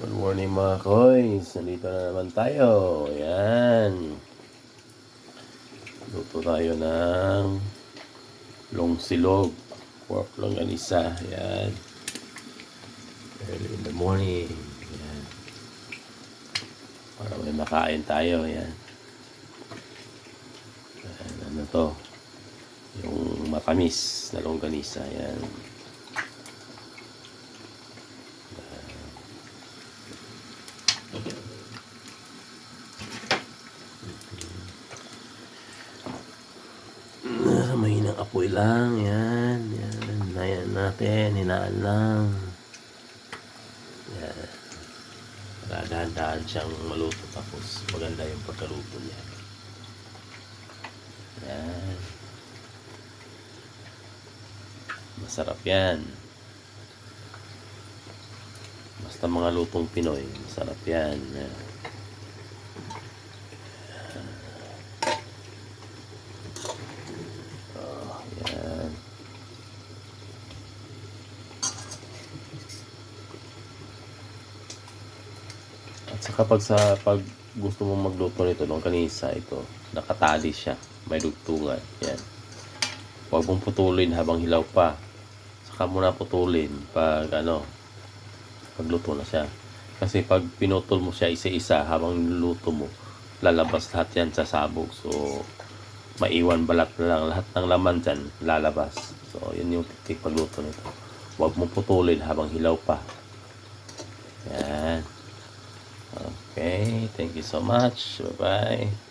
Good morning mga koys. Nandito na naman tayo. Ayan. Luto tayo ng longsilog. Pork longganisa. Ayan. Early in the morning. Ayan. Para may makain tayo. Ayan. Ayan. Ano to? Yung matamis na longganisa. Ayan. Mahinang apoy lang. Yan. Yan. Ayan natin. Hinaan lang. Yan. Dahan-dahan siyang maluto. Tapos maganda yung pagkaluto niya. Yan. Masarap yan. Basta mga lutong Pinoy. Masarap yan. Yan. At saka pag gusto mong magluto nito ng kanisa, ito nakatali siya, may dugtungan. Yan. Huwag mong putulin habang hilaw pa. Saka mo na putulin pag pagluto na siya. Kasi pag pinutol mo siya isa-isa habang niluto mo, lalabas lahat yan sa sabog. So maiwan balat na lang, lahat ng laman dyan lalabas. So yun yung teknik pagluto nito. Huwag mong putulin habang hilaw pa. Yan. Okay, thank you so much. Bye-bye.